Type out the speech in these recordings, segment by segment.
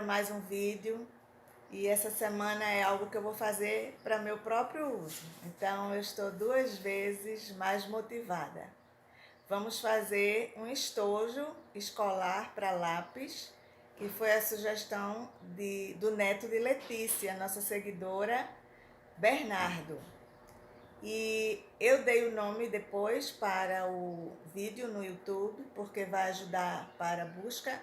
mais um vídeo e essa semana é algo que eu vou fazer para meu próprio uso. Então eu estou 2 vezes mais motivada. Vamos fazer um estojo escolar para lápis, que foi a sugestão do neto de Letícia, nossa seguidora, Bernardo. E eu dei o nome depois para o vídeo no YouTube, porque vai ajudar para a busca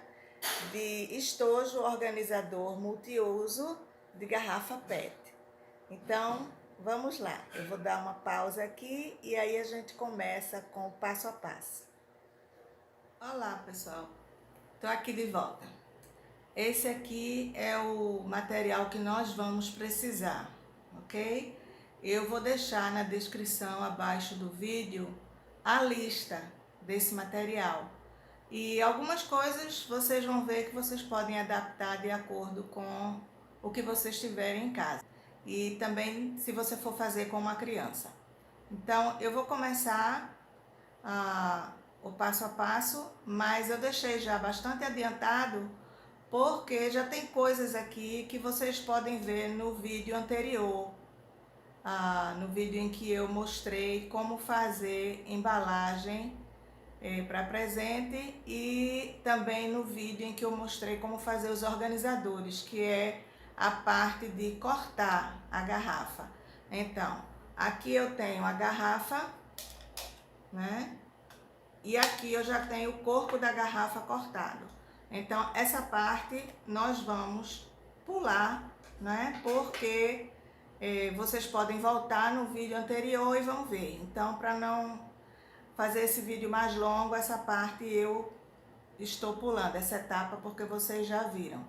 de estojo organizador multiuso de garrafa PET. Então, vamos lá. Eu vou dar uma pausa aqui e aí a gente começa com o passo a passo. Olá, pessoal. Estou aqui de volta. Esse aqui é o material que nós vamos precisar, ok? Eu vou deixar na descrição abaixo do vídeo a lista desse material. E algumas coisas vocês vão ver que vocês podem adaptar de acordo com o que vocês tiverem em casa. E também se você for fazer com uma criança. Então eu vou começar o passo a passo, mas eu deixei já bastante adiantado porque já tem coisas aqui que vocês podem ver no vídeo anterior. No vídeo em que eu mostrei como fazer embalagem para presente e também no vídeo em que eu mostrei como fazer os organizadores, que é a parte de cortar a garrafa. Então, aqui eu tenho a garrafa, né? E aqui eu já tenho o corpo da garrafa cortado. Então, essa parte nós vamos pular, né? Porque vocês podem voltar no vídeo anterior e vão ver. Então, para não fazer esse vídeo mais longo, essa parte eu estou pulando, essa etapa, porque vocês já viram.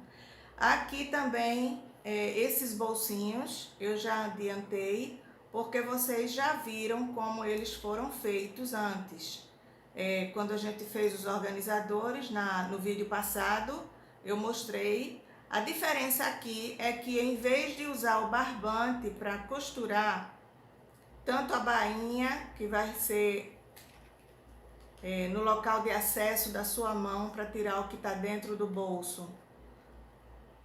Aqui também, esses bolsinhos eu já adiantei, porque vocês já viram como eles foram feitos antes. Quando a gente fez os organizadores no vídeo passado, eu mostrei. A diferença aqui é que em vez de usar o barbante para costurar tanto a bainha, que vai ser no local de acesso da sua mão para tirar o que está dentro do bolso,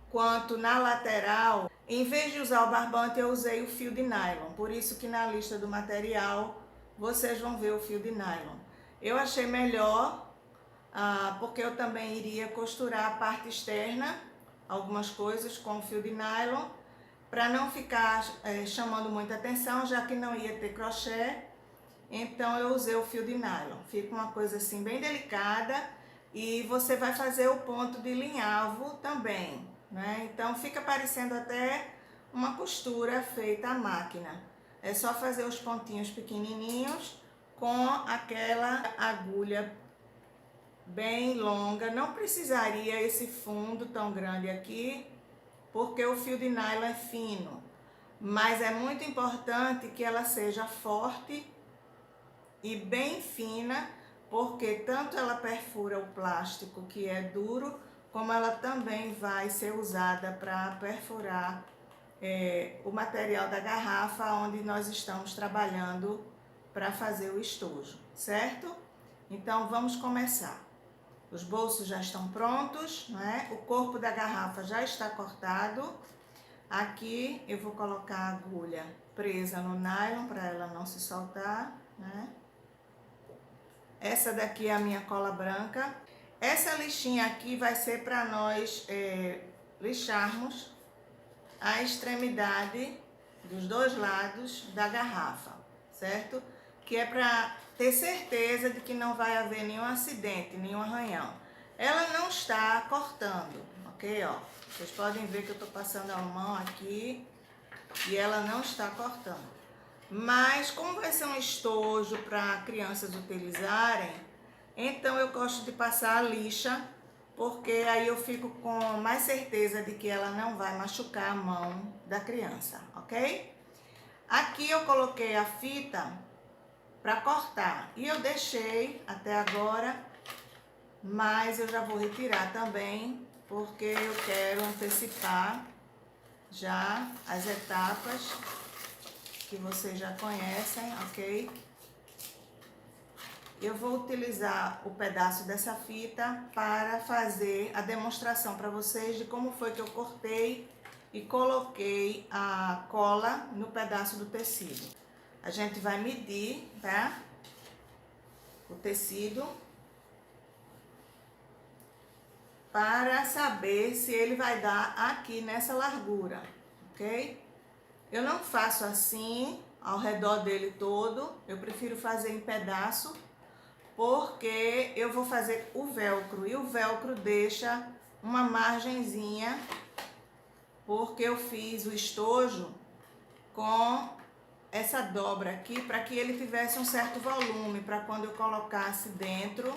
quanto na lateral, em vez de usar o barbante, eu usei o fio de nylon. Por isso que na lista do material vocês vão ver o fio de nylon. Eu achei melhor, porque eu também iria costurar a parte externa, algumas coisas com o fio de nylon, para não ficar chamando muita atenção, já que não ia ter crochê. Então eu usei o fio de nylon. Fica uma coisa assim bem delicada e você vai fazer o ponto de linhavo também, né? Então fica parecendo até uma costura feita à máquina. É só fazer os pontinhos pequenininhos com aquela agulha bem longa. Não precisaria esse fundo tão grande aqui, porque o fio de nylon é fino. Mas é muito importante que ela seja forte e bem fina, porque tanto ela perfura o plástico, que é duro, como ela também vai ser usada para perfurar o material da garrafa onde nós estamos trabalhando para fazer o estojo, certo? Então vamos começar. Os bolsos já estão prontos, né? O corpo da garrafa já está cortado. Aqui eu vou colocar a agulha presa no nylon para ela não se soltar, né? Essa daqui é a minha cola branca. Essa lixinha aqui vai ser para nós lixarmos a extremidade dos dois lados da garrafa, certo? Que é para ter certeza de que não vai haver nenhum acidente, nenhum arranhão. Ela não está cortando, ok? Ó, vocês podem ver que eu estou passando a mão aqui e ela não está cortando. Mas como vai ser um estojo para crianças utilizarem, então eu gosto de passar a lixa, porque aí eu fico com mais certeza de que ela não vai machucar a mão da criança, ok? Aqui eu coloquei a fita para cortar e eu deixei até agora, mas eu já vou retirar também, porque eu quero antecipar já as etapas que vocês já conhecem, ok? eu vou utilizar o pedaço dessa fita para fazer a demonstração para vocês de como foi que eu cortei e coloquei a cola no pedaço do tecido. A gente vai medir, tá? O tecido para saber se ele vai dar aqui nessa largura, ok? Eu não faço assim ao redor dele todo, eu prefiro fazer em pedaço, porque eu vou fazer o velcro, e o velcro deixa uma margenzinha, porque eu fiz o estojo com essa dobra aqui, para que ele tivesse um certo volume, para quando eu colocasse dentro,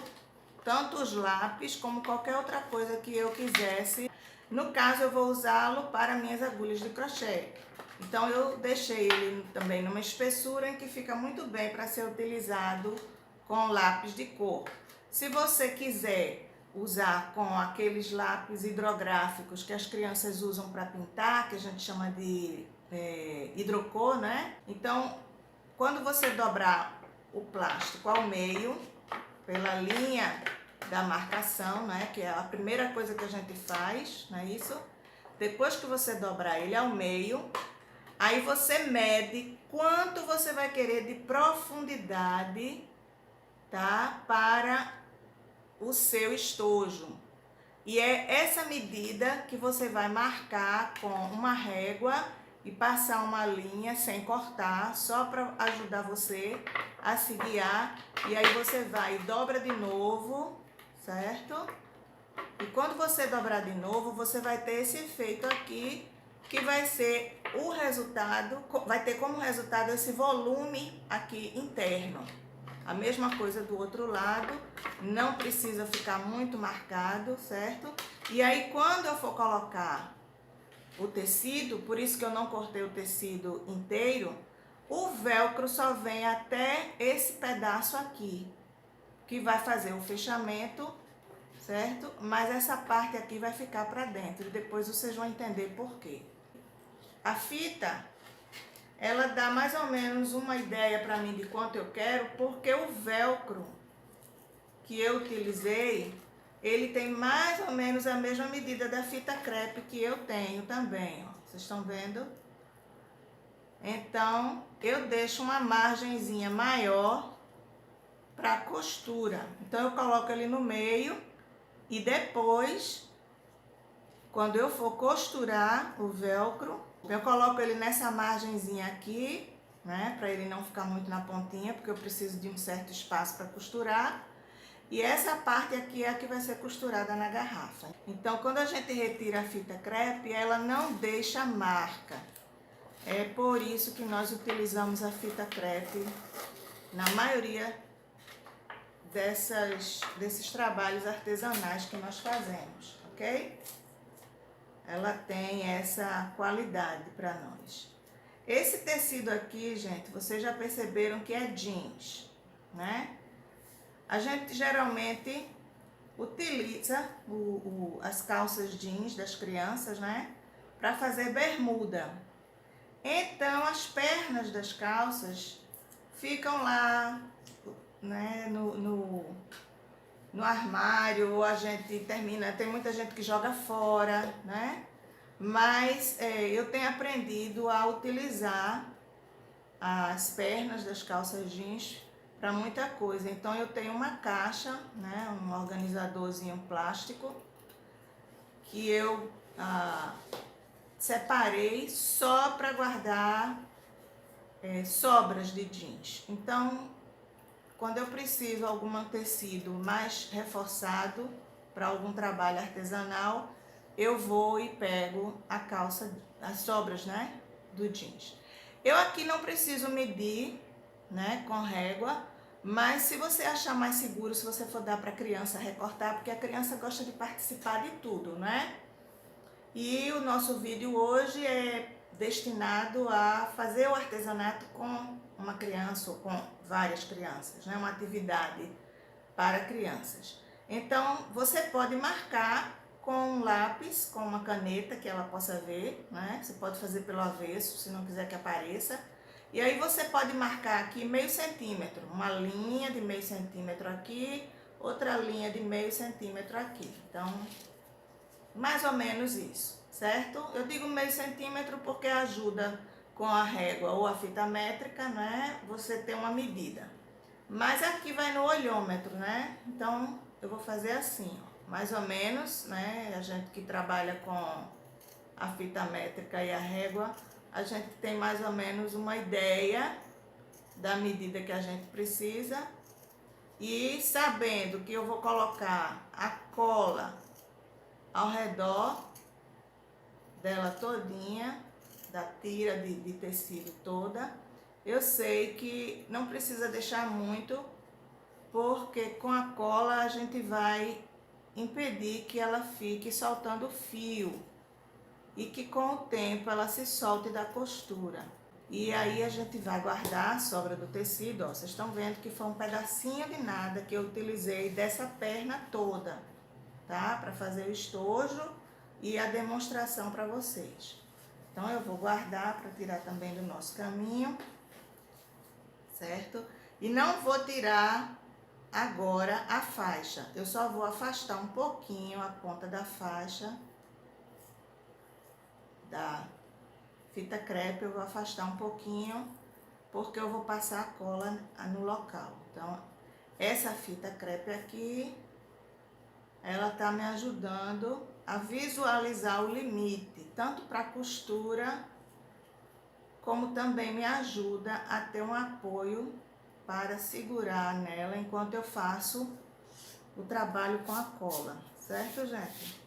tanto os lápis como qualquer outra coisa que eu quisesse. No caso, eu vou usá-lo para minhas agulhas de crochê. Então, eu deixei ele também numa espessura em que fica muito bem para ser utilizado com lápis de cor. Se você quiser usar com aqueles lápis hidrográficos que as crianças usam para pintar, que a gente chama de hidrocor, né? Então, quando você dobrar o plástico ao meio, pela linha da marcação, né? Que é a primeira coisa que a gente faz, não é isso? Depois que você dobrar ele ao meio, aí você mede quanto você vai querer de profundidade, tá? Para o seu estojo. E é essa medida que você vai marcar com uma régua e passar uma linha sem cortar, só para ajudar você a se guiar. E aí você vai e dobra de novo, certo? E quando você dobrar de novo, você vai ter esse efeito aqui, que vai ser o resultado, vai ter como resultado esse volume aqui interno. A mesma coisa do outro lado, não precisa ficar muito marcado, certo? E aí quando eu for colocar o tecido, por isso que eu não cortei o tecido inteiro, o velcro só vem até esse pedaço aqui, que vai fazer o fechamento, certo? Mas essa parte aqui vai ficar para dentro e depois vocês vão entender por quê. A fita, ela dá mais ou menos uma ideia para mim de quanto eu quero, porque o velcro que eu utilizei, ele tem mais ou menos a mesma medida da fita crepe que eu tenho também, ó. Vocês estão vendo? Então, eu deixo uma margenzinha maior para costura. Então, eu coloco ele no meio e depois, quando eu for costurar o velcro, eu coloco ele nessa margenzinha aqui, né? Para ele não ficar muito na pontinha, porque eu preciso de um certo espaço para costurar. E essa parte aqui é a que vai ser costurada na garrafa. Então, quando a gente retira a fita crepe, ela não deixa marca. É por isso que nós utilizamos a fita crepe na maioria desses trabalhos artesanais que nós fazemos, ok? Ela tem essa qualidade para nós. Esse tecido aqui, gente, vocês já perceberam que é jeans, né? A gente geralmente utiliza as calças jeans das crianças, né? Para fazer bermuda. Então, as pernas das calças ficam lá, né? No armário, ou a gente termina, tem muita gente que joga fora, né? Mas eu tenho aprendido a utilizar as pernas das calças jeans para muita coisa. Então eu tenho uma caixa, né, um organizadorzinho plástico que eu separei só para guardar sobras de jeans. Então, quando eu preciso de algum tecido mais reforçado para algum trabalho artesanal, eu vou e pego a calça, as sobras, né, do jeans. Eu aqui não preciso medir, né, com régua, mas se você achar mais seguro, se você for dar para a criança recortar, porque a criança gosta de participar de tudo, né? E o nosso vídeo hoje é destinado a fazer o artesanato com uma criança ou com várias crianças, né? Uma atividade para crianças. Então, você pode marcar com um lápis, com uma caneta que ela possa ver, né? Você pode fazer pelo avesso, se não quiser que apareça. E aí você pode marcar aqui meio centímetro, uma linha de meio centímetro aqui, outra linha de meio centímetro aqui. Então, mais ou menos isso, certo? Eu digo meio centímetro porque ajuda com a régua ou a fita métrica, né? Você ter uma medida. Mas aqui vai no olhômetro, né? Então, eu vou fazer assim, ó, mais ou menos, né? A gente que trabalha com a fita métrica e a régua, a gente tem mais ou menos uma ideia da medida que a gente precisa. E sabendo que eu vou colocar a cola ao redor dela todinha, da tira de tecido toda, eu sei que não precisa deixar muito, porque com a cola a gente vai impedir que ela fique soltando fio e que com o tempo ela se solte da costura. E aí a gente vai guardar a sobra do tecido, ó, vocês estão vendo que foi um pedacinho de nada que eu utilizei dessa perna toda, tá? Para fazer o estojo e a demonstração para vocês. Então eu vou guardar para tirar também do nosso caminho, certo? E não vou tirar agora a faixa, eu só vou afastar um pouquinho a ponta da faixa da fita crepe, eu vou afastar um pouquinho, porque eu vou passar a cola no local. Então, essa fita crepe aqui, ela tá me ajudando a visualizar o limite, tanto para costura, como também me ajuda a ter um apoio para segurar nela enquanto eu faço o trabalho com a cola, certo, gente?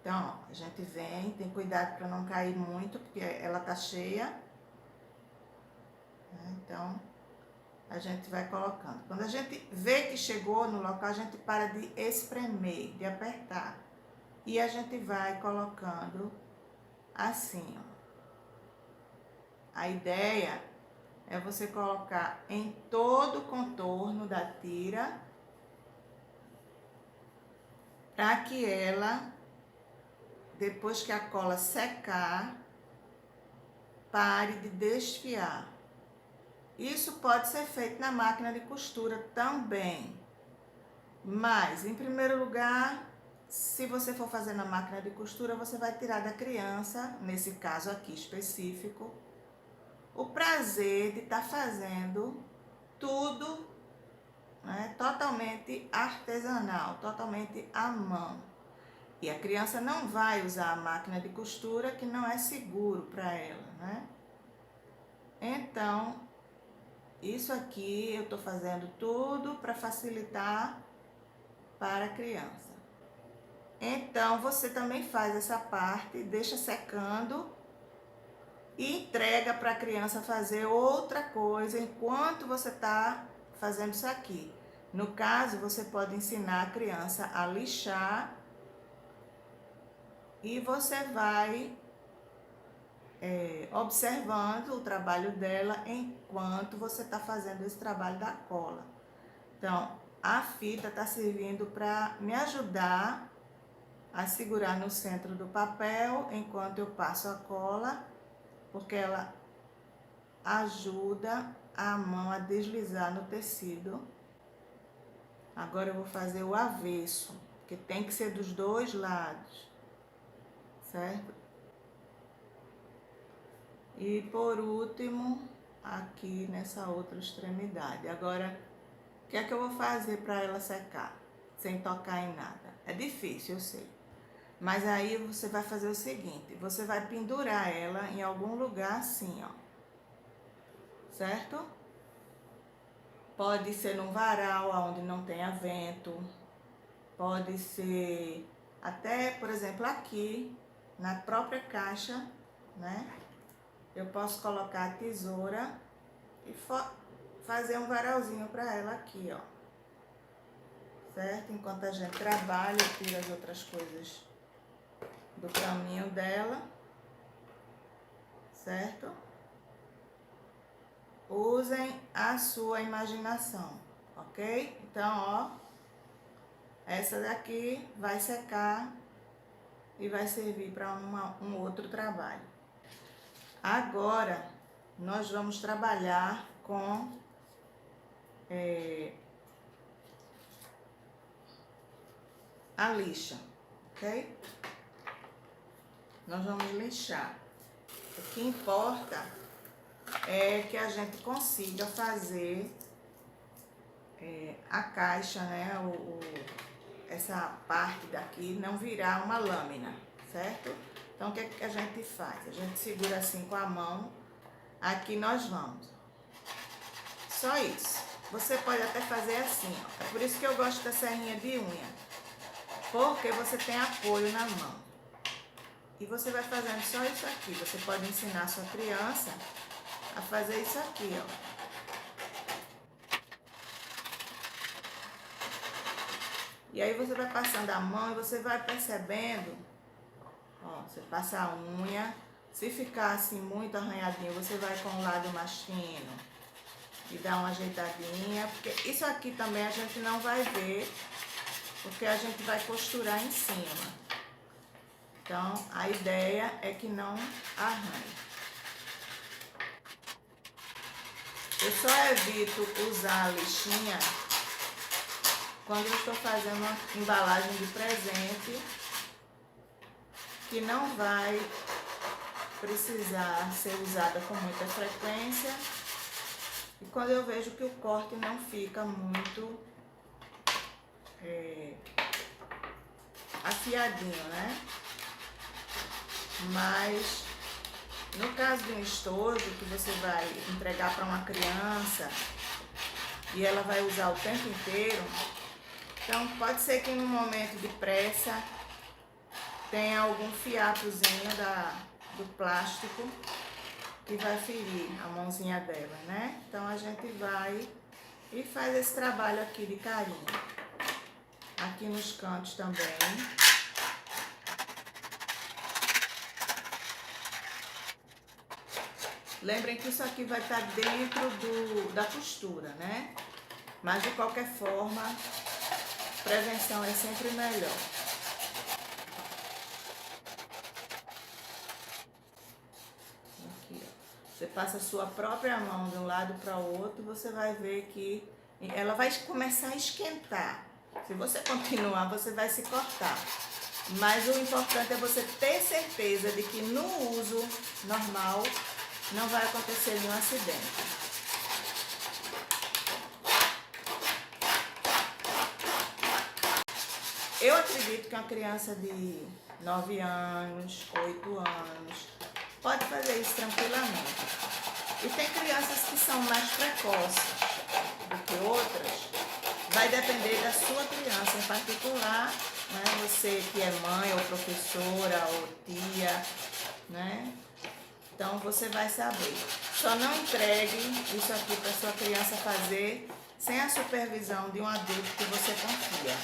Então, ó, a gente vem, tem cuidado para não cair muito, porque ela tá cheia. Então, a gente vai colocando. Quando a gente vê que chegou no local, a gente para de espremer, de apertar. E a gente vai colocando assim, ó. A ideia é você colocar em todo o contorno da tira, para que ela, depois que a cola secar, pare de desfiar. Isso pode ser feito na máquina de costura também. Mas, em primeiro lugar, se você for fazer na máquina de costura, você vai tirar da criança, nesse caso aqui específico, o prazer de estar fazendo tudo, né, totalmente artesanal, totalmente à mão. E a criança não vai usar a máquina de costura, que não é seguro para ela, né? Então, isso aqui eu estou fazendo tudo para facilitar para a criança. Então, você também faz essa parte, deixa secando e entrega para a criança fazer outra coisa enquanto você está fazendo isso aqui. No caso, você pode ensinar a criança a lixar e você vai observando o trabalho dela enquanto você está fazendo esse trabalho da cola. Então, a fita está servindo para me ajudar a segurar no centro do papel enquanto eu passo a cola, porque ela ajuda a mão a deslizar no tecido. Agora eu vou fazer o avesso, que tem que ser dos dois lados, certo? E por último, aqui nessa outra extremidade. Agora, o que é que eu vou fazer para ela secar, sem tocar em nada? É difícil, eu sei. Mas aí você vai fazer o seguinte, você vai pendurar ela em algum lugar assim, ó. Certo? Pode ser num varal onde não tenha vento. Pode ser até, por exemplo, aqui na própria caixa, né? Eu posso colocar a tesoura e fazer um varalzinho para ela aqui, ó. Certo? Enquanto a gente trabalha, tira as outras coisas do caminho dela, certo? Usem a sua imaginação, ok? Então, ó, essa daqui vai secar e vai servir para um outro trabalho. Agora, nós vamos trabalhar com a lixa, ok? Nós vamos lixar. O que importa é que a gente consiga fazer a caixa, né? Essa parte daqui não virar uma lâmina, certo? Então, o que é que a gente faz? A gente segura assim com a mão. Aqui nós vamos. Só isso. Você pode até fazer assim, ó. É por isso que eu gosto da serrinha de unha. Porque você tem apoio na mão. E você vai fazendo só isso aqui. Você pode ensinar a sua criança a fazer isso aqui, ó. E aí você vai passando a mão e você vai percebendo, ó, você passa a unha. Se ficar assim muito arranhadinho, você vai com o lado mais fino e dá uma ajeitadinha. Porque isso aqui também a gente não vai ver, porque a gente vai costurar em cima. Então, a ideia é que não arranhe. Eu só evito usar a lixinha quando eu estou fazendo uma embalagem de presente, que não vai precisar ser usada com muita frequência. E quando eu vejo que o corte não fica muito afiadinho, né? Mas no caso de um estojo que você vai entregar para uma criança e ela vai usar o tempo inteiro, então pode ser que no momento de pressa tenha algum fiapozinho do plástico que vai ferir a mãozinha dela, né? Então a gente vai e faz esse trabalho aqui de carinho. Aqui nos cantos também. Lembrem que isso aqui vai estar dentro da costura, né? Mas de qualquer forma, prevenção é sempre melhor. Aqui, ó. Você passa a sua própria mão de um lado para o outro, você vai ver que ela vai começar a esquentar. Se você continuar, você vai se cortar. Mas o importante é você ter certeza de que no uso normal não vai acontecer nenhum acidente. Eu acredito que uma criança de 9 anos, 8 anos, pode fazer isso tranquilamente. E tem crianças que são mais precoces do que outras. Vai depender da sua criança em particular, né? Você que é mãe, ou professora, ou tia, né? Então você vai saber. Só não entregue isso aqui para sua criança fazer sem a supervisão de um adulto que você confia.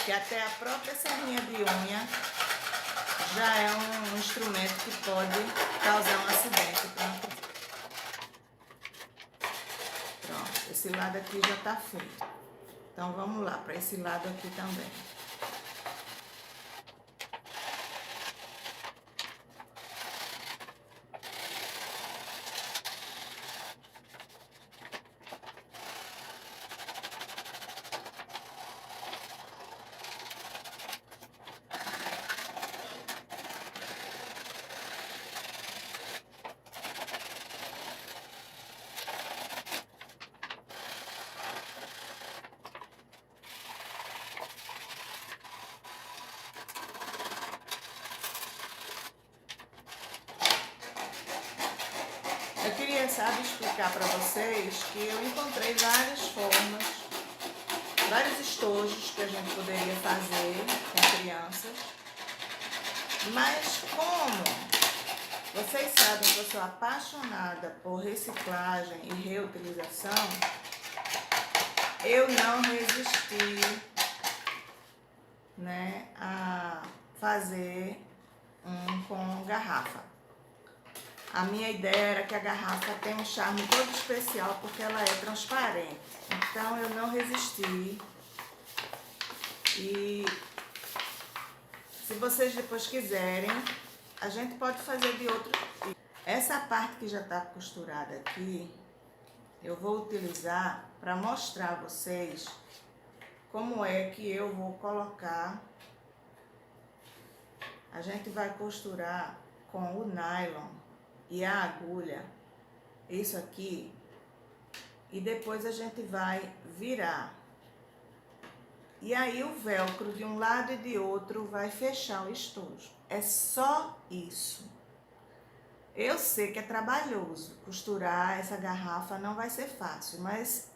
Que até a própria serrinha de unha já é um instrumento que pode causar um acidente. Pronto, esse lado aqui já está feito. Então vamos lá para esse lado aqui também. Eu queria, sabe, explicar para vocês que eu encontrei várias formas, vários estojos que a gente poderia fazer com crianças. Mas como vocês sabem que eu sou apaixonada por reciclagem e reutilização, eu não resisti, né, a fazer um com garrafa. A minha ideia era que a garrafa tem um charme todo especial porque ela é transparente. Então eu não resisti. E se vocês depois quiserem, a gente pode fazer de outro tipo. Essa parte que já está costurada aqui, eu vou utilizar para mostrar a vocês como é que eu vou colocar. A gente vai costurar com o nylon e a agulha, isso aqui, e depois a gente vai virar. E aí o velcro de um lado e de outro vai fechar o estojo. É só isso. Eu sei que é trabalhoso costurar essa garrafa, não vai ser fácil, mas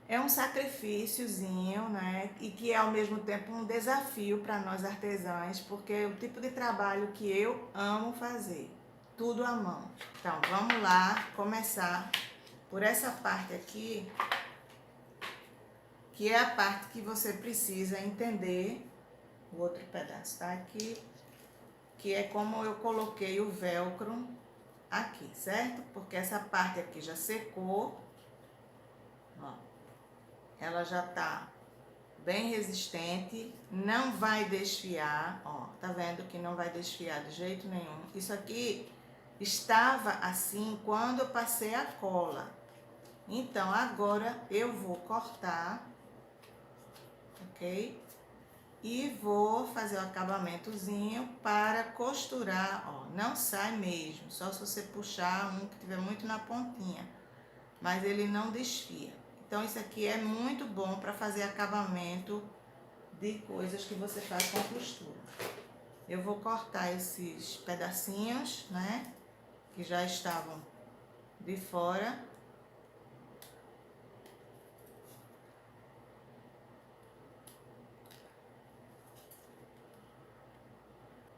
é um sacrifíciozinho, né? E que é ao mesmo tempo um desafio para nós artesãs, porque é o tipo de trabalho que eu amo fazer, tudo à mão. Então vamos lá começar por essa parte aqui, que é a parte que você precisa entender. O outro pedaço tá aqui, que é como eu coloquei o velcro aqui, certo? Porque essa parte aqui já secou, ó, ela já tá bem resistente, não vai desfiar, ó, tá vendo que não vai desfiar de jeito nenhum. Isso aqui estava assim quando eu passei a cola. Então agora eu vou cortar, ok? E vou fazer o acabamentozinho para costurar, ó, não sai mesmo, só se você puxar um que tiver muito na pontinha, mas ele não desfia. Então isso aqui é muito bom para fazer acabamento de coisas que você faz com costura. Eu vou cortar esses pedacinhos, né, que já estavam de fora.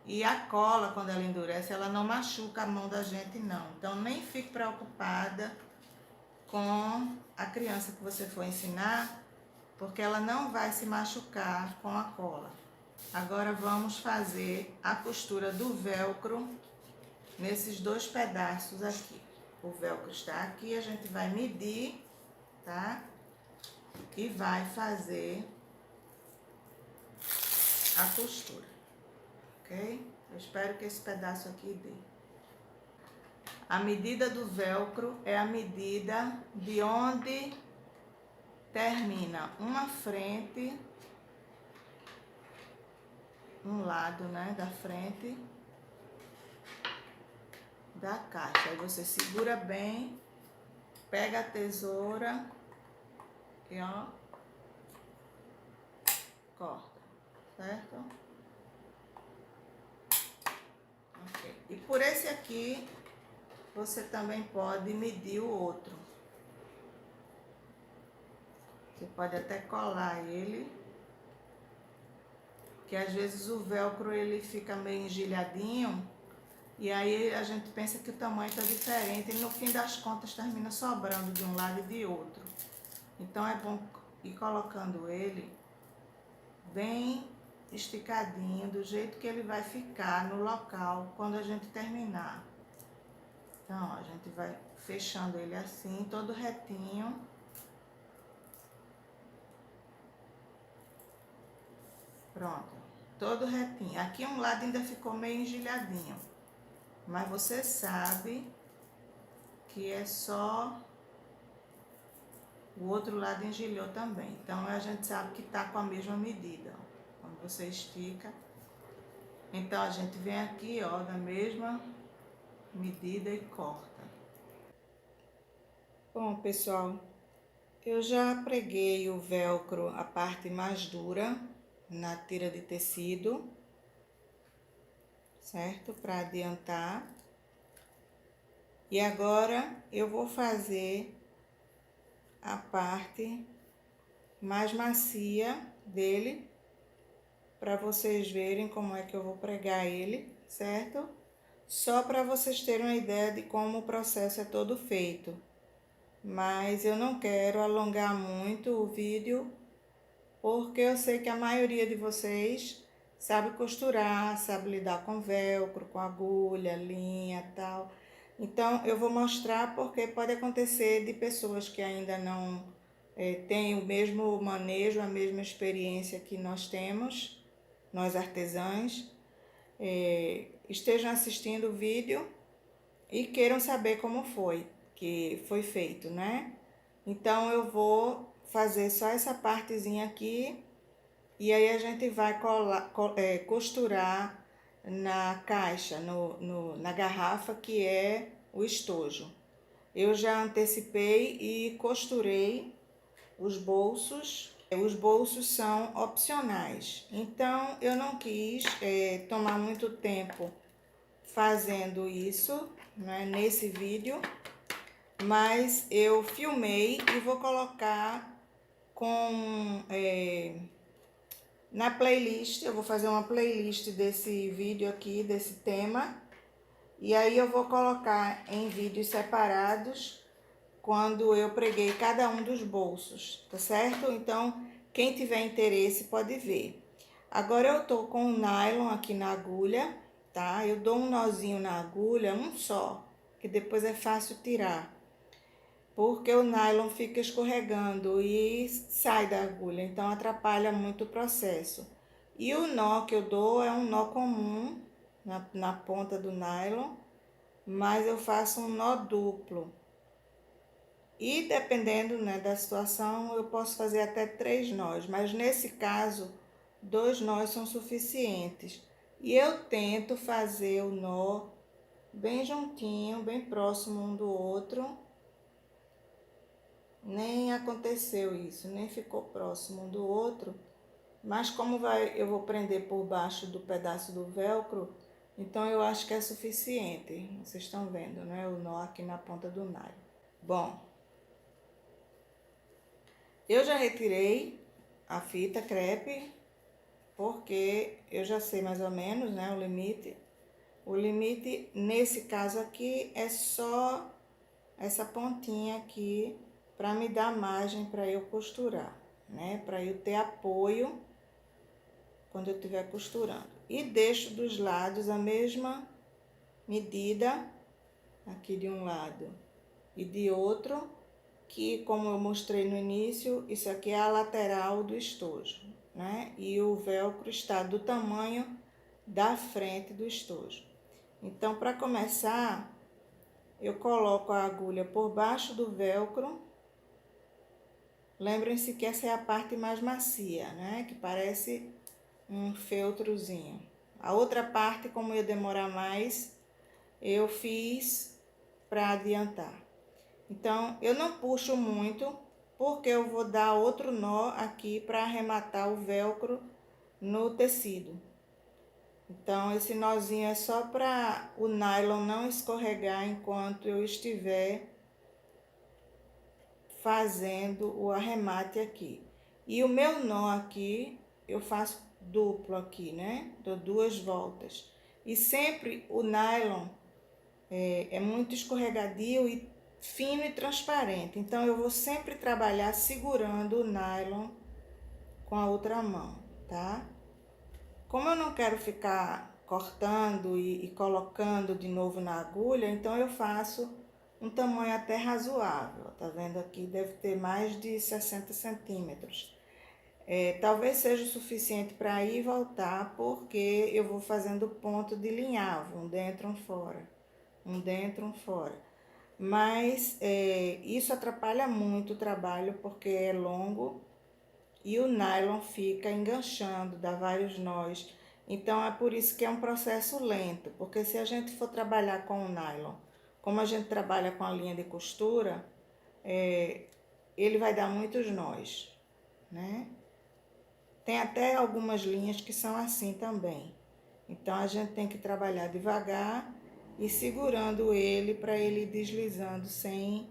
E a cola, quando ela endurece, ela não machuca a mão da gente, não. Então, nem fique preocupada com a criança que você for ensinar, porque ela não vai se machucar com a cola. Agora, vamos fazer a costura do velcro nesses dois pedaços aqui. O velcro está aqui, a gente vai medir, tá? E vai fazer a costura, ok? Eu espero que esse pedaço aqui dê. A medida do velcro é a medida de onde termina uma frente, um lado, né, da frente da caixa. Aí você segura bem, pega a tesoura e ó, corta, certo? Ok. E por esse aqui, você também pode medir o outro. Você pode até colar ele, que às vezes o velcro ele fica meio engelhadinho, e aí a gente pensa que o tamanho está diferente e no fim das contas termina sobrando de um lado e de outro. Então é bom ir colocando ele bem esticadinho, do jeito que ele vai ficar no local quando a gente terminar. Então, ó, a gente vai fechando ele assim, todo retinho. Pronto, todo retinho. Aqui um lado ainda ficou meio engelhadinho, mas você sabe que é só o outro lado engelhou também. Então a gente sabe que tá com a mesma medida, ó. Quando você estica, então a gente vem aqui, ó, da mesma medida e corta. Bom, pessoal, eu já preguei o velcro, a parte mais dura, na tira de tecido, certo? Para adiantar. E agora eu vou fazer a parte mais macia dele, para vocês verem como é que eu vou pregar ele, certo? Só para vocês terem uma ideia de como o processo é todo feito. Mas eu não quero alongar muito o vídeo, porque eu sei que a maioria de vocês sabe costurar, sabe lidar com velcro, com agulha, linha e tal. Então, eu vou mostrar porque pode acontecer de pessoas que ainda não têm o mesmo manejo, a mesma experiência que nós temos, nós artesãs, estejam assistindo o vídeo e queiram saber como foi que foi feito, né? Então eu vou fazer só essa partezinha aqui e aí a gente vai costurar na caixa, na garrafa que é o estojo. Eu já antecipei e costurei os bolsos. Os bolsos são opcionais, então eu não quis tomar muito tempo fazendo isso, né, nesse vídeo, mas eu filmei e vou colocar na playlist. Eu vou fazer uma playlist desse vídeo aqui, desse tema, e aí eu vou colocar em vídeos separados quando eu preguei cada um dos bolsos, tá certo? Então, quem tiver interesse pode ver. Agora eu tô com o nylon aqui na agulha, tá? Eu dou um nozinho na agulha, um só, que depois é fácil tirar, porque o nylon fica escorregando e sai da agulha, então atrapalha muito o processo. E o nó que eu dou é um nó comum na ponta do nylon, mas eu faço um nó duplo. E dependendo, né, da situação, eu posso fazer até 3 nós, mas nesse caso, 2 nós são suficientes. E eu tento fazer o nó bem juntinho, bem próximo um do outro. Nem aconteceu isso, nem ficou próximo um do outro. Mas como eu vou prender por baixo do pedaço do velcro, então eu acho que é suficiente. Vocês estão vendo, né, o nó aqui na ponta do nylon. Bom, eu já retirei a fita crepe, porque eu já sei mais ou menos, né, o limite. O limite, nesse caso aqui, é só essa pontinha aqui, para me dar margem para eu costurar, né, para eu ter apoio quando eu estiver costurando. E deixo dos lados a mesma medida, aqui de um lado e de outro, que como eu mostrei no início, isso aqui é a lateral do estojo, né? E o velcro está do tamanho da frente do estojo. Então, para começar, eu coloco a agulha por baixo do velcro. Lembrem-se que essa é a parte mais macia, né? Que parece um feltrozinho. A outra parte, como ia demorar mais, eu fiz para adiantar. Então, eu não puxo muito, porque eu vou dar outro nó aqui para arrematar o velcro no tecido. Então, esse nozinho é só para o nylon não escorregar enquanto eu estiver fazendo o arremate aqui. E o meu nó aqui, eu faço duplo aqui, né? Dou 2 voltas. E sempre o nylon é muito escorregadio e fino e transparente. Então, eu vou sempre trabalhar segurando o nylon com a outra mão, tá? Como eu não quero ficar cortando e colocando de novo na agulha, então eu faço um tamanho até razoável. Tá vendo aqui? Deve ter mais de 60 centímetros. Talvez seja o suficiente para ir e voltar, porque eu vou fazendo ponto de linhavo, um dentro, um fora. Um dentro, um fora. Mas isso atrapalha muito o trabalho, porque é longo e o nylon fica enganchando, dá vários nós. Então é por isso que é um processo lento, porque se a gente for trabalhar com o nylon, como a gente trabalha com a linha de costura, ele vai dar muitos nós, né? Tem até algumas linhas que são assim também. Então a gente tem que trabalhar devagar e segurando ele para ele ir deslizando sem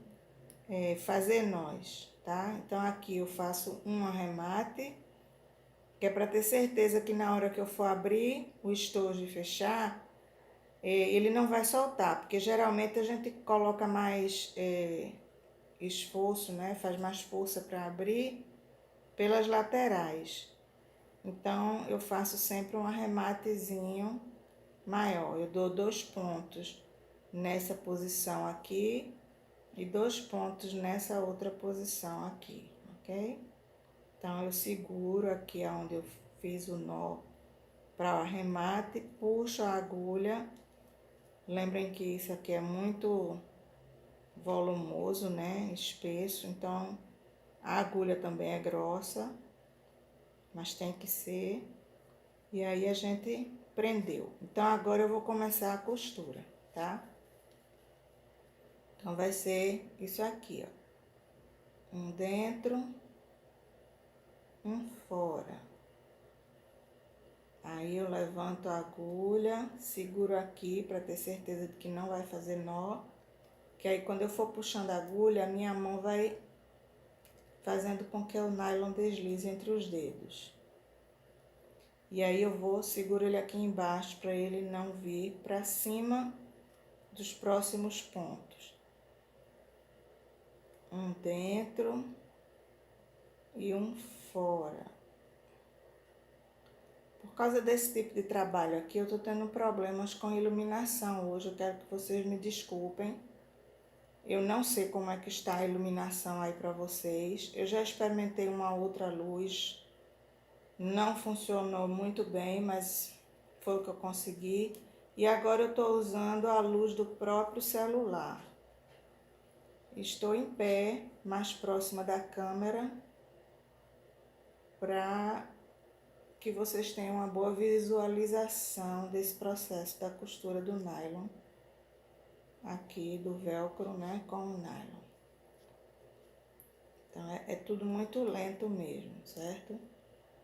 fazer nós, tá? Então aqui eu faço um arremate, que é para ter certeza que na hora que eu for abrir o estojo e fechar, ele não vai soltar, porque geralmente a gente coloca mais esforço, né? Faz mais força para abrir pelas laterais. Então eu faço sempre um arrematezinho maior. Eu dou 2 pontos nessa posição aqui e 2 pontos nessa outra posição aqui, ok? Então eu seguro aqui onde eu fiz o nó para o arremate, puxo a agulha. Lembrem que isso aqui é muito volumoso, né? Espesso, então a agulha também é grossa, mas tem que ser. E aí a gente prendeu. Então agora eu vou começar a costura, tá? Então vai ser isso aqui, ó. Um dentro, um fora. Aí eu levanto a agulha, seguro aqui para ter certeza de que não vai fazer nó. Que aí quando eu for puxando a agulha, a minha mão vai fazendo com que o nylon deslize entre os dedos. E aí eu vou, seguro ele aqui embaixo para ele não vir para cima dos próximos pontos. Um dentro e um fora. Por causa desse tipo de trabalho aqui, eu tô tendo problemas com iluminação hoje. Eu quero que vocês me desculpem. Eu não sei como é que está a iluminação aí para vocês. Eu já experimentei uma outra luz. Não funcionou muito bem, mas foi o que eu consegui. E agora eu tô usando a luz do próprio celular. Estou em pé, mais próxima da câmera, para que vocês tenham uma boa visualização desse processo da costura do nylon, aqui do velcro, né, com o nylon. Então é tudo muito lento mesmo, certo?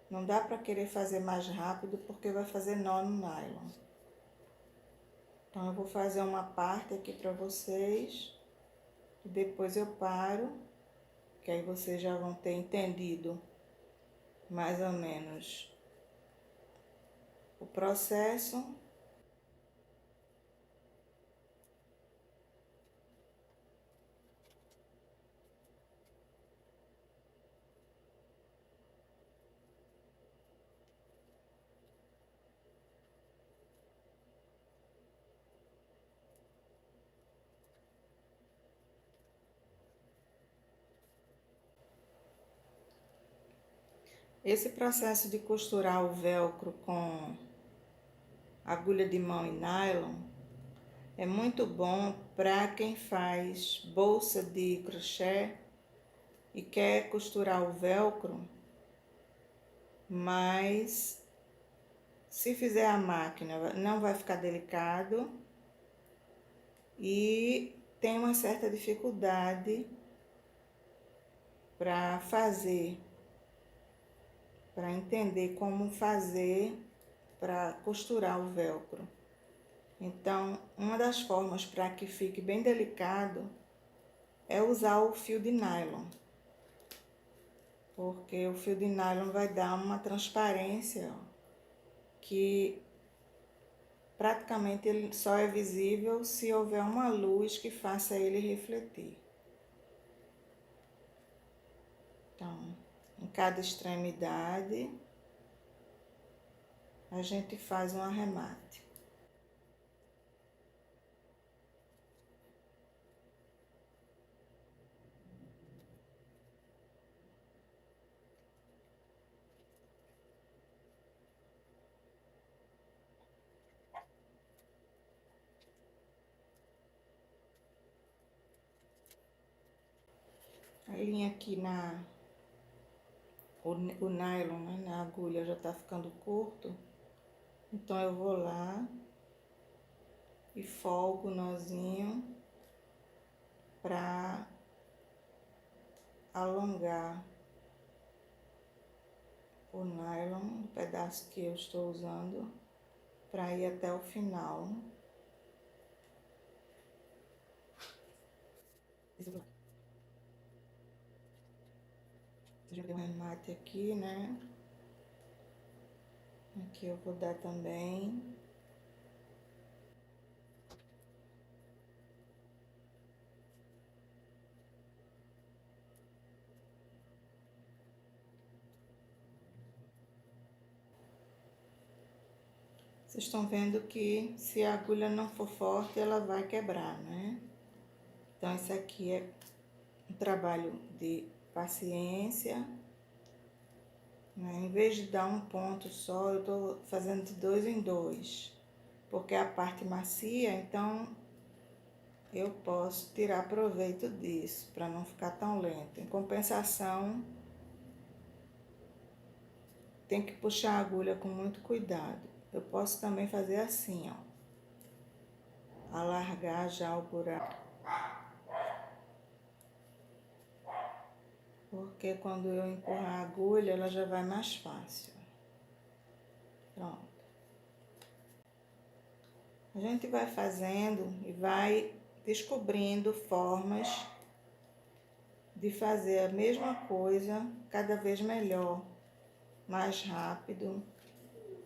Não dá para querer fazer mais rápido porque vai fazer nó no nylon. Então eu vou fazer uma parte aqui para vocês e depois eu paro, que aí vocês já vão ter entendido mais ou menos o processo. Esse processo de costurar o velcro com agulha de mão e nylon é muito bom para quem faz bolsa de crochê e quer costurar o velcro, mas se fizer a máquina não vai ficar delicado e tem uma certa dificuldade para fazer, para entender como fazer para costurar o velcro. Então, uma das formas para que fique bem delicado é usar o fio de nylon, porque o fio de nylon vai dar uma transparência, ó, que praticamente ele só é visível se houver uma luz que faça ele refletir. Então, em cada extremidade, a gente faz um arremate. A linha aqui o nylon, né, na agulha já tá ficando curto, então eu vou lá e folgo o nozinho para alongar o nylon, o pedaço que eu estou usando, para ir até o final. Já deu um remate aqui, né? Aqui eu vou dar também. Vocês estão vendo que se a agulha não for forte, ela vai quebrar, né? Então, isso aqui é um trabalho de paciência né? Em vez de dar um ponto só, eu tô fazendo de 2 em 2, porque a parte macia, então eu posso tirar proveito disso, para não ficar tão lento. Em compensação, tem que puxar a agulha com muito cuidado. Eu posso também fazer assim, ó, alargar já o buraco. Porque quando eu empurrar a agulha, ela já vai mais fácil. Pronto. A gente vai fazendo e vai descobrindo formas de fazer a mesma coisa cada vez melhor, mais rápido,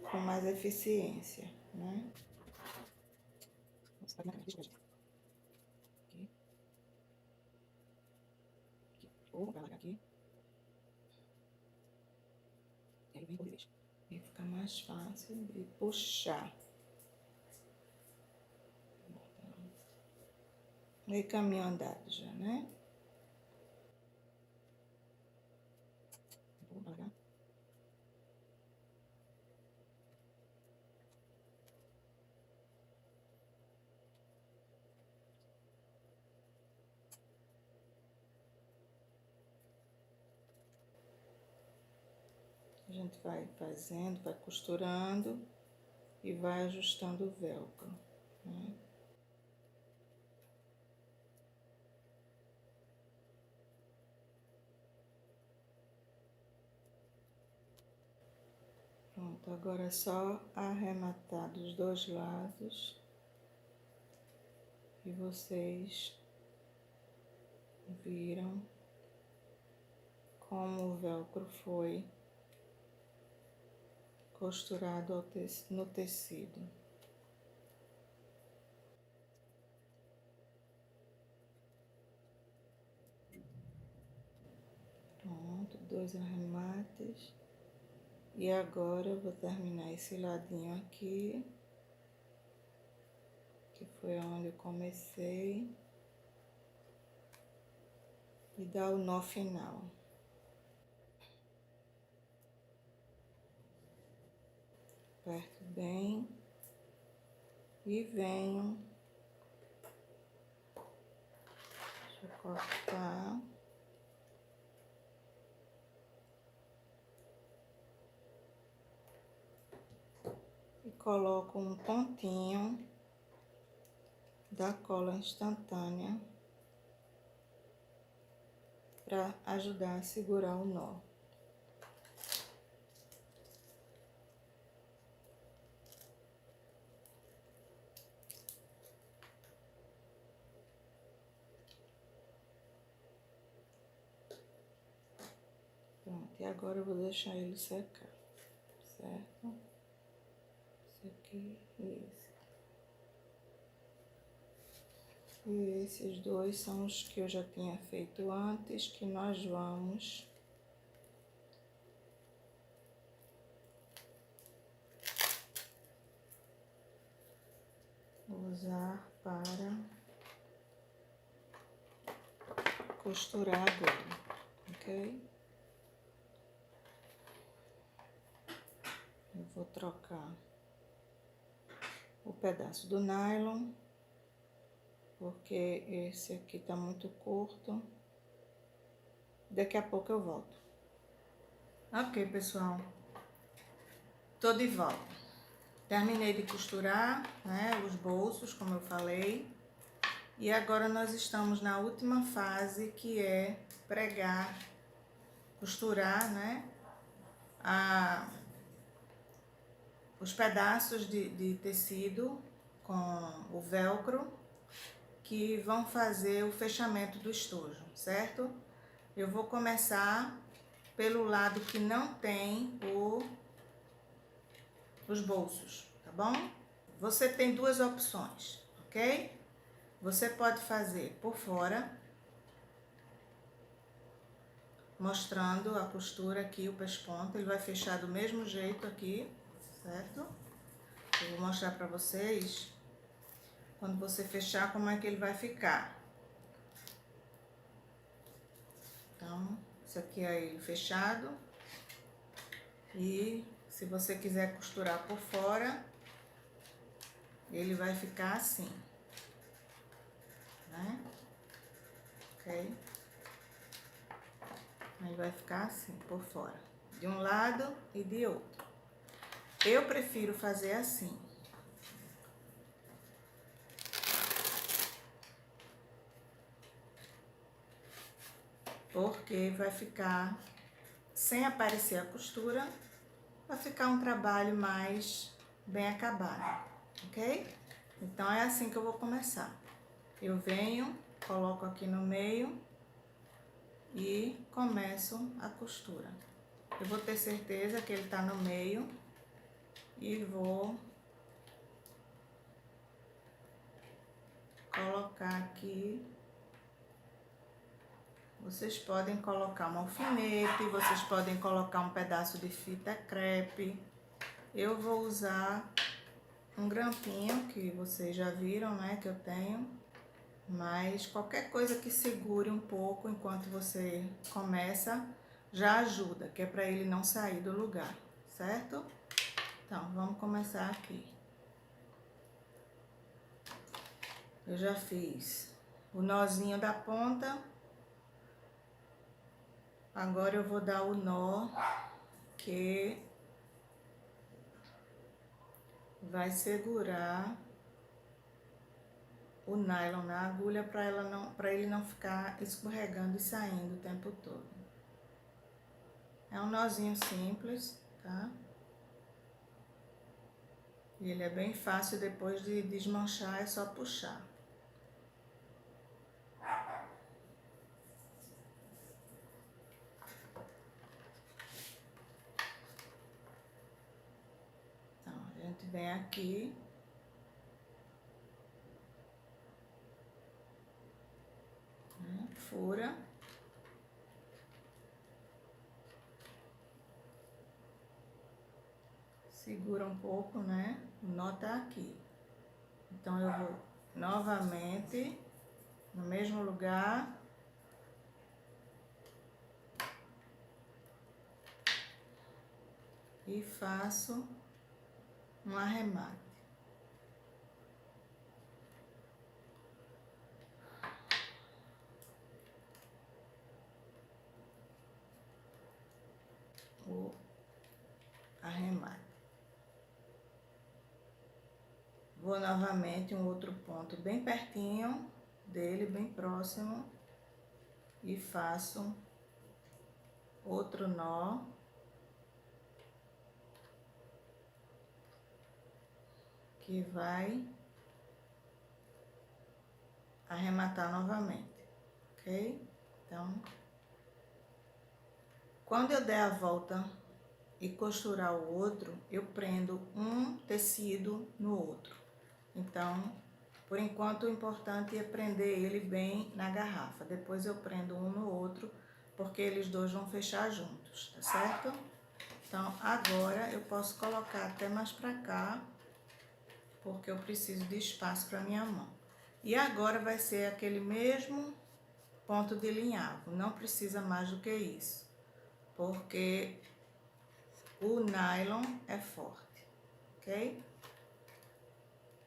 com mais eficiência, né? Aqui. Vou colocar aqui. E aí vem por vez. E fica mais fácil de puxar. Meio caminho andado já, né? Vou colocar. A gente vai fazendo, vai costurando e vai ajustando o velcro, né? Pronto, agora é só arrematar dos dois lados e vocês viram como o velcro foi costurado no tecido. Pronto, 2 arremates. E agora eu vou terminar esse ladinho aqui, que foi onde eu comecei, e dar o nó final. Aperto bem e venho, deixa eu cortar. E coloco um pontinho da cola instantânea para ajudar a segurar o nó. Pronto, e agora eu vou deixar ele secar, certo? Esse aqui e esse. E esses dois são os que eu já tinha feito antes, que nós vamos usar para costurar agora, ok? Eu vou trocar o pedaço do nylon, porque esse aqui tá muito curto. Daqui a pouco eu volto. Ok, pessoal. Tô de volta. Terminei de costurar, né, os bolsos, como eu falei. E agora nós estamos na última fase, que é pregar, costurar, né, os pedaços de tecido com o velcro, que vão fazer o fechamento do estojo, certo? Eu vou começar pelo lado que não tem os bolsos, tá bom? Você tem duas opções, ok? Você pode fazer por fora, mostrando a costura aqui, o pesponto. Ele vai fechar do mesmo jeito aqui, certo? Eu vou mostrar pra vocês, quando você fechar, como é que ele vai ficar. Então, isso aqui é ele fechado. E se você quiser costurar por fora, ele vai ficar assim, né? Ok? Aí vai ficar assim por fora, de um lado e de outro. Eu prefiro fazer assim. Porque vai ficar, sem aparecer a costura, vai ficar um trabalho mais bem acabado, ok? Então é assim que eu vou começar. Eu venho, coloco aqui no meio e começo a costura. Eu vou ter certeza que ele tá no meio e vou colocar aqui. Vocês podem colocar um alfinete, vocês podem colocar um pedaço de fita crepe. Eu vou usar um grampinho que vocês já viram, né, que eu tenho. Mas qualquer coisa que segure um pouco enquanto você começa já ajuda, que é para ele não sair do lugar, certo? Então, vamos começar aqui. Eu já fiz o nozinho da ponta. Agora eu vou dar o nó que vai segurar o nylon na agulha para ele não ficar escorregando e saindo o tempo todo. É um nozinho simples, tá? E ele é bem fácil, depois de desmanchar é só puxar. Então, a gente vem aqui. Né, fura. Segura um pouco, né? O nó tá aqui. Então, eu vou novamente no mesmo lugar. E faço um arremate. O arremate. Vou novamente um outro ponto bem pertinho dele, bem próximo. E faço outro nó. Que vai arrematar novamente, ok? Então, quando eu der a volta e costurar o outro, eu prendo um tecido no outro. Então, por enquanto, o importante é prender ele bem na garrafa. Depois eu prendo um no outro, porque eles dois vão fechar juntos, tá certo? Então, agora eu posso colocar até mais pra cá, porque eu preciso de espaço para minha mão. E agora vai ser aquele mesmo ponto de linhavo, não precisa mais do que isso, porque o nylon é forte, ok?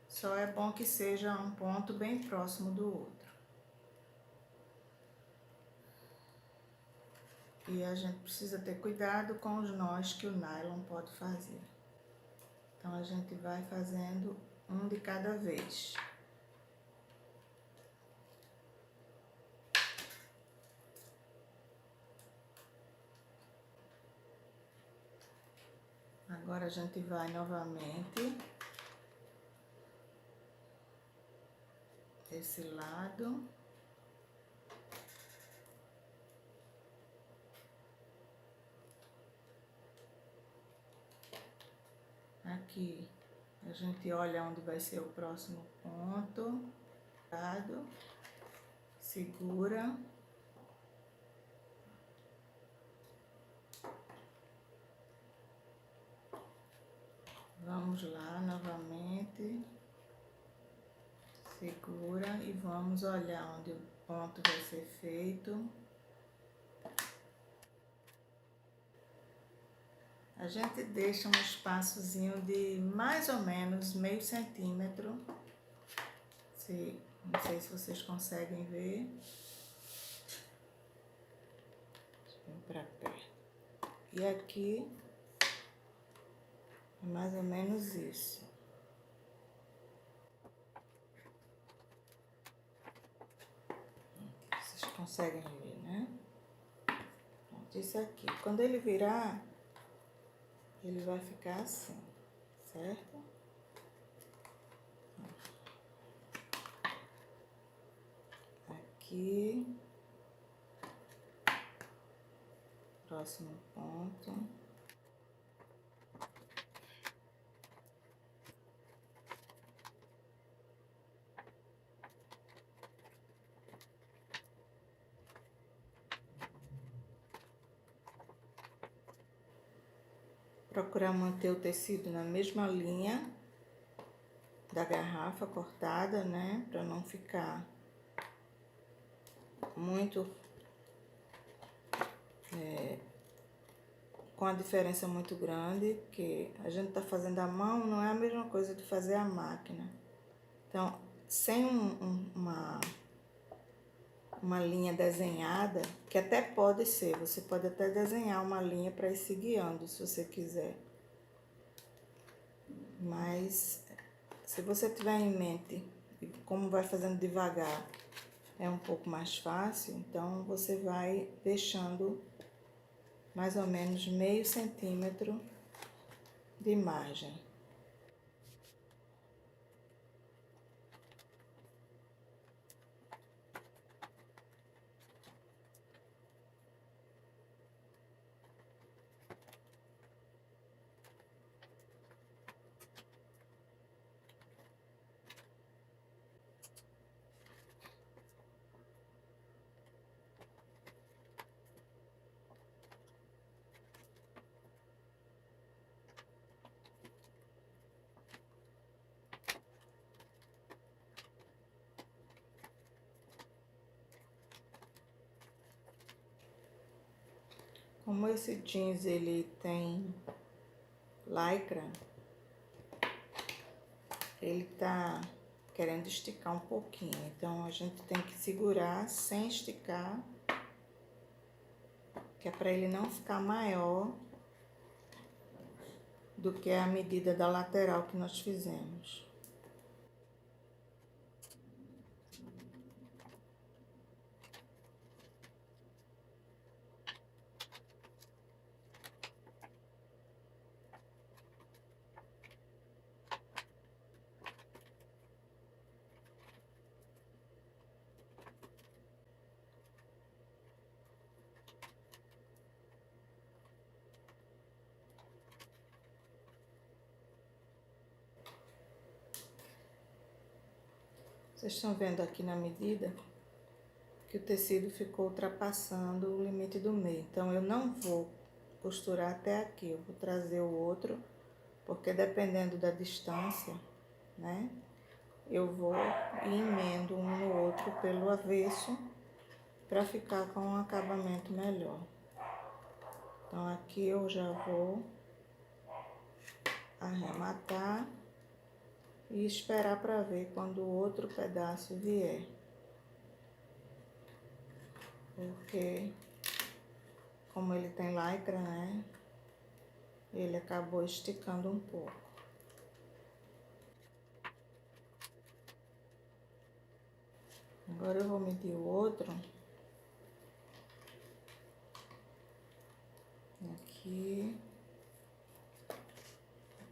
Só é bom que seja um ponto bem próximo do outro. E a gente precisa ter cuidado com os nós que o nylon pode fazer. Então, a gente vai fazendo um de cada vez. Agora a gente vai novamente desse lado. Aqui a gente olha onde vai ser o próximo ponto. Segura. Vamos lá novamente. Segura e vamos olhar onde o ponto vai ser feito. a gente deixa um espaçozinho de mais ou menos meio centímetro. Não sei se vocês conseguem ver. Vem pra perto. E aqui é mais ou menos isso. Vocês conseguem ver, né? Pronto, isso aqui. Quando ele virar, ele vai ficar assim, certo? Aqui. Próximo ponto. Procurar manter o tecido na mesma linha da garrafa cortada, né? Para não ficar muito com a diferença muito grande, porque a gente tá fazendo à mão, não é a mesma coisa de fazer à máquina. Então, sem uma linha desenhada, que até pode ser, você pode até desenhar uma linha para ir se guiando, se você quiser. Mas, se você tiver em mente, como vai fazendo devagar, é um pouco mais fácil, então você vai deixando mais ou menos meio centímetro de margem. Como esse jeans ele tem lycra, ele tá querendo esticar um pouquinho, então a gente tem que segurar sem esticar, que é para ele não ficar maior do que a medida da lateral que nós fizemos. Vocês estão vendo aqui na medida que o tecido ficou ultrapassando o limite do meio. Então, eu não vou costurar até aqui, eu vou trazer o outro, porque dependendo da distância, né, eu vou e emendo um no outro pelo avesso para ficar com um acabamento melhor. Então, aqui eu já vou arrematar e esperar para ver quando o outro pedaço vier. Porque, como ele tem lycra, né, ele acabou esticando um pouco. Agora eu vou medir o outro. Aqui.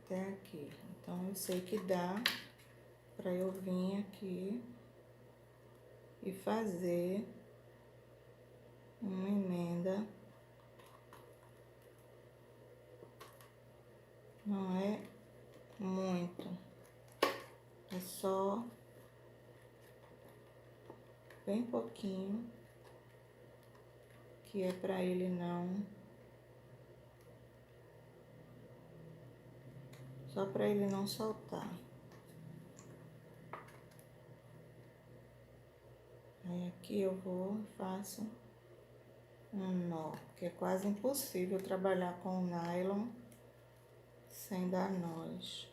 Até aqui. Então, eu sei que dá pra eu vir aqui e fazer uma emenda. Não é muito. É só bem pouquinho, que é pra ele não... Só pra ele não soltar. Aí aqui eu vou e faço um nó, que é quase impossível trabalhar com nylon sem dar nós,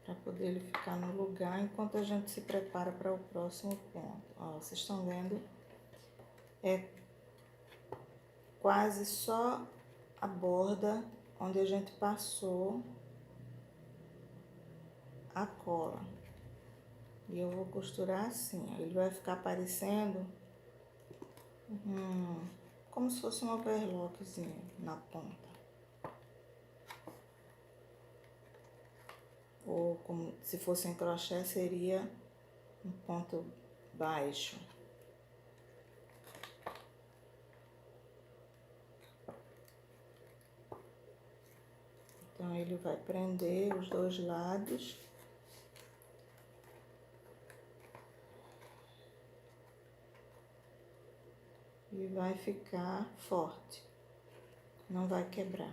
para poder ele ficar no lugar enquanto a gente se prepara para o próximo ponto. Ó, vocês estão vendo? É quase só a borda onde a gente passou a cola. E eu vou costurar assim, ó. Ele vai ficar parecendo como se fosse um overlockzinho na ponta. Ou como se fosse em crochê, seria um ponto baixo. Então, ele vai prender os dois lados. E vai ficar forte, não vai quebrar.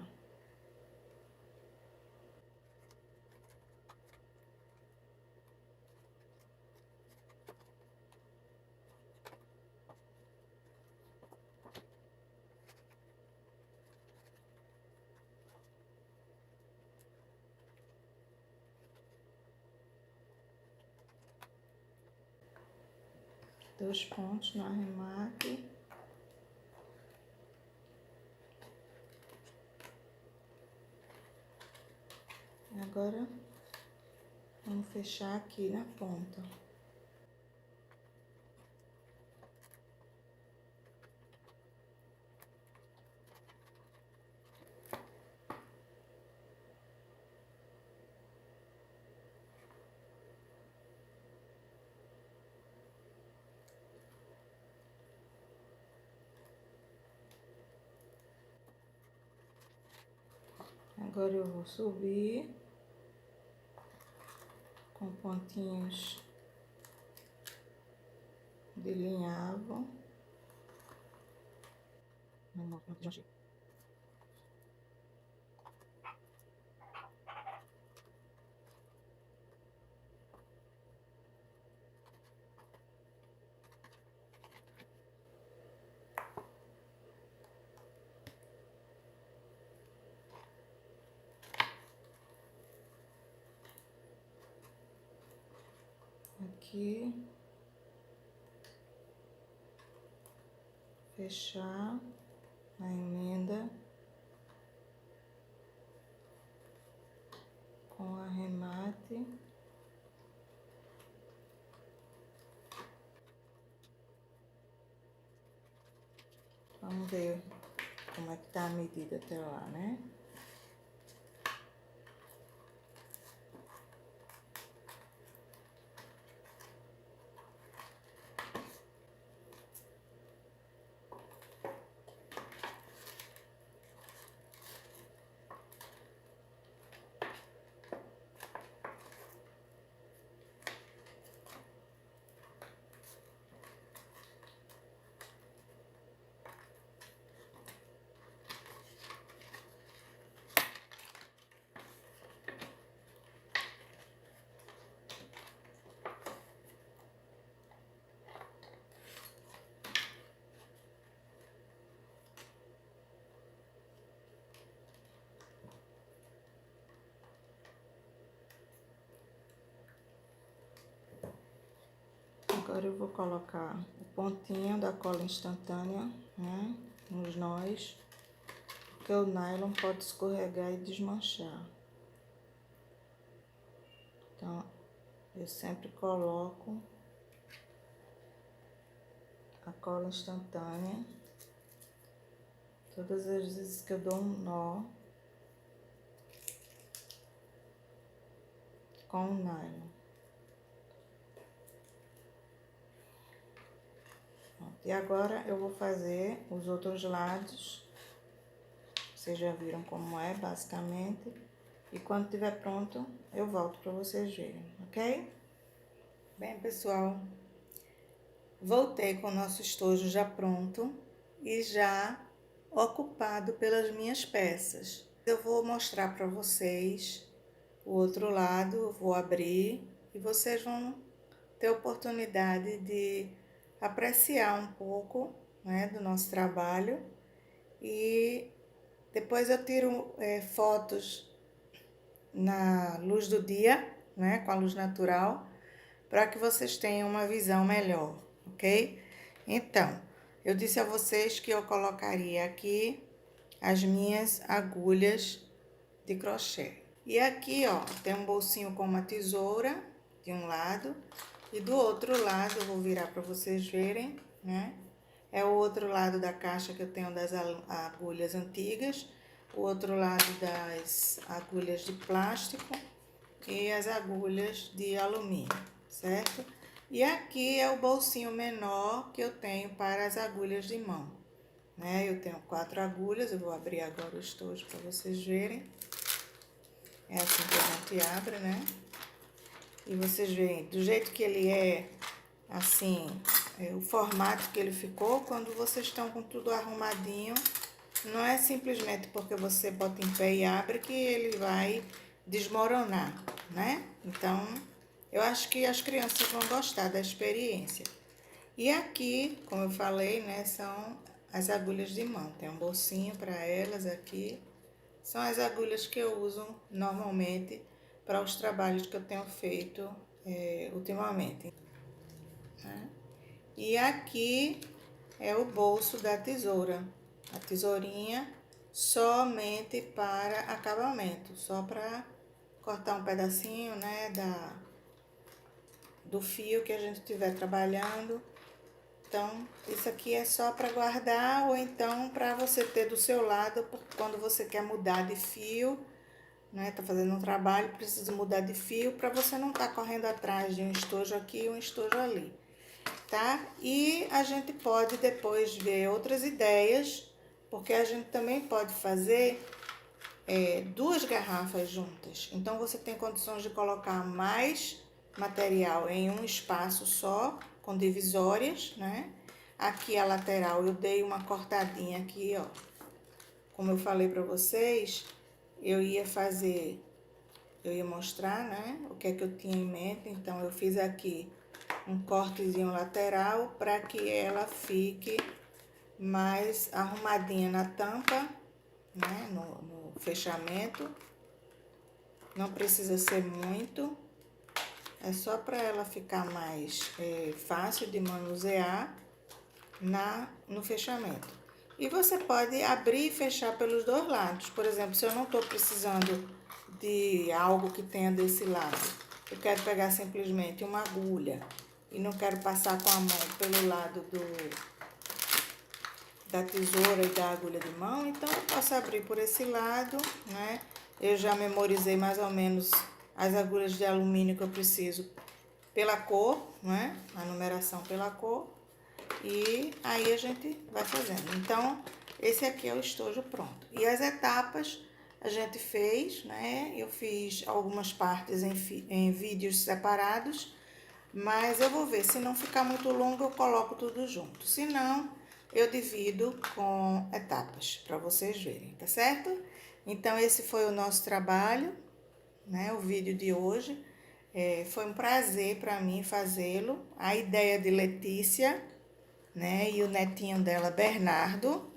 Dois pontos no arremate. Agora, vamos fechar aqui na ponta. Agora eu vou subir com pontinhos de linhavo. Aqui, fechar a emenda com arremate. Vamos ver como é que tá a medida até lá, né? Agora eu vou colocar o pontinho da cola instantânea, né, nos nós, porque o nylon pode escorregar e desmanchar. Então, eu sempre coloco a cola instantânea todas as vezes que eu dou um nó com o nylon. E agora eu vou fazer os outros lados. Vocês já viram como é, basicamente. E quando estiver pronto, eu volto para vocês verem, ok? Bem, pessoal, voltei com o nosso estojo já pronto e já ocupado pelas minhas peças. Eu vou mostrar para vocês o outro lado, vou abrir e vocês vão ter oportunidade de apreciar um pouco, né, do nosso trabalho e Depois eu tiro fotos na luz do dia, né, com a luz natural, para que vocês tenham uma visão melhor, ok? Então, eu disse a vocês que eu colocaria aqui as minhas agulhas de crochê. E aqui, ó, tem um bolsinho com uma tesoura de um lado e do outro lado, eu vou virar para vocês verem, né? É o outro lado da caixa que eu tenho das agulhas antigas, o outro lado das agulhas de plástico e as agulhas de alumínio, certo? E aqui é o bolsinho menor que eu tenho para as agulhas de mão, né? Eu tenho 4 agulhas, eu vou abrir agora o estojo para vocês verem. É assim que a gente abre, né? E vocês veem, do jeito que ele é, assim, o formato que ele ficou, quando vocês estão com tudo arrumadinho, não é simplesmente porque você bota em pé e abre que ele vai desmoronar, né? Então, eu acho que as crianças vão gostar da experiência. E aqui, como eu falei, né, são as agulhas de mão. Tem um bolsinho para elas aqui. São as agulhas que eu uso normalmente para os trabalhos que eu tenho feito ultimamente. Né? E aqui é o bolso da tesoura. A tesourinha somente para acabamento, só para cortar um pedacinho, né, do fio que a gente estiver trabalhando. Então, isso aqui é só para guardar ou então para você ter do seu lado quando você quer mudar de fio, né? Tá fazendo um trabalho, precisa mudar de fio para você não estar correndo atrás de um estojo aqui e um estojo ali, tá? E a gente pode depois ver outras ideias, porque a gente também pode fazer 2 garrafas juntas. Então, você tem condições de colocar mais material em um espaço só, com divisórias, né? Aqui a lateral eu dei uma cortadinha aqui, ó. Como eu falei para vocês, eu ia mostrar, né? O que é que eu tinha em mente. Então, eu fiz aqui um cortezinho lateral para que ela fique mais arrumadinha na tampa, né? No fechamento. Não precisa ser muito, é só para ela ficar mais fácil de manusear no fechamento. E você pode abrir e fechar pelos 2 lados. Por exemplo, se eu não estou precisando de algo que tenha desse lado, eu quero pegar simplesmente uma agulha e não quero passar com a mão pelo lado da tesoura e da agulha de mão, então eu posso abrir por esse lado, né? Eu já memorizei mais ou menos as agulhas de alumínio que eu preciso pela cor, né? A numeração pela cor. E aí a gente vai fazendo. Então, esse aqui é o estojo pronto. E as etapas a gente fez, né? Eu fiz algumas partes em vídeos separados, mas eu vou ver, se não ficar muito longo, eu coloco tudo junto. Se não, eu divido com etapas, para vocês verem, tá certo? Então, esse foi o nosso trabalho, né? O vídeo de hoje. Foi um prazer para mim fazê-lo. A ideia de Letícia, né? E o netinho dela, Bernardo.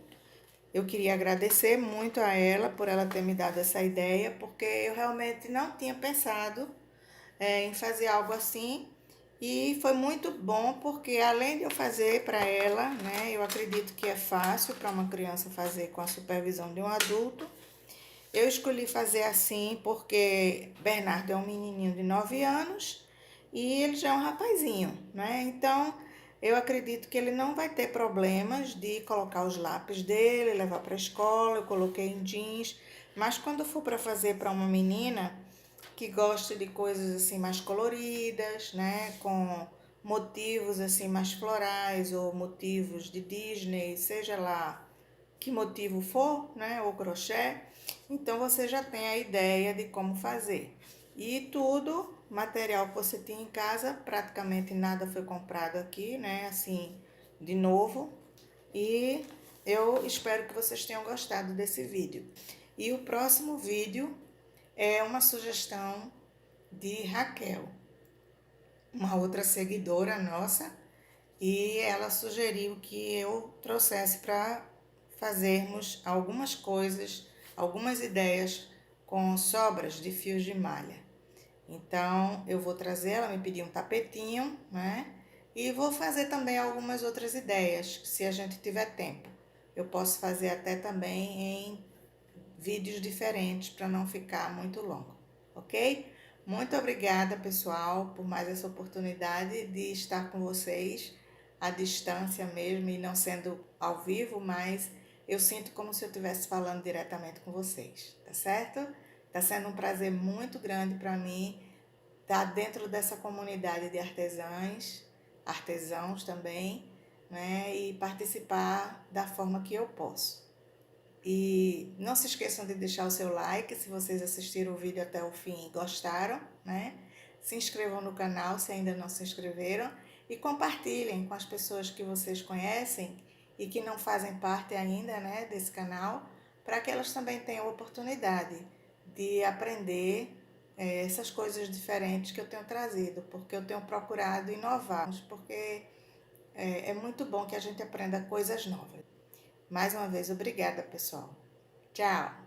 Eu queria agradecer muito a ela por ela ter me dado essa ideia, porque eu realmente não tinha pensado em fazer algo assim. E foi muito bom, porque além de eu fazer para ela, né, eu acredito que é fácil para uma criança fazer com a supervisão de um adulto. Eu escolhi fazer assim porque Bernardo é um menininho de 9 anos e ele já é um rapazinho, né? Então, eu acredito que ele não vai ter problemas de colocar os lápis dele, levar para a escola. Eu coloquei em jeans, mas quando for para fazer para uma menina que gosta de coisas assim mais coloridas, né, com motivos assim mais florais ou motivos de Disney, seja lá que motivo for, né, ou crochê, então você já tem a ideia de como fazer. E tudo, material que você tinha em casa, praticamente nada foi comprado aqui, né, assim, de novo. E eu espero que vocês tenham gostado desse vídeo. E o próximo vídeo é uma sugestão de Raquel, uma outra seguidora nossa, e ela sugeriu que eu trouxesse para fazermos algumas coisas, algumas ideias com sobras de fios de malha. Então, eu vou trazer, ela me pediu um tapetinho, né? E vou fazer também algumas outras ideias, se a gente tiver tempo. Eu posso fazer até também em vídeos diferentes para não ficar muito longo, ok? Muito obrigada, pessoal, por mais essa oportunidade de estar com vocês à distância mesmo e não sendo ao vivo, mas eu sinto como se eu estivesse falando diretamente com vocês, tá certo? Tá sendo um prazer muito grande para mim estar dentro dessa comunidade de artesãos também, né? E participar da forma que eu posso. E não se esqueçam de deixar o seu like se vocês assistiram o vídeo até o fim e gostaram, né? Se inscrevam no canal se ainda não se inscreveram e compartilhem com as pessoas que vocês conhecem e que não fazem parte ainda, né, desse canal, para que elas também tenham a oportunidade de aprender essas coisas diferentes que eu tenho trazido, porque eu tenho procurado inovar, porque é muito bom que a gente aprenda coisas novas. Mais uma vez, obrigada, pessoal. Tchau!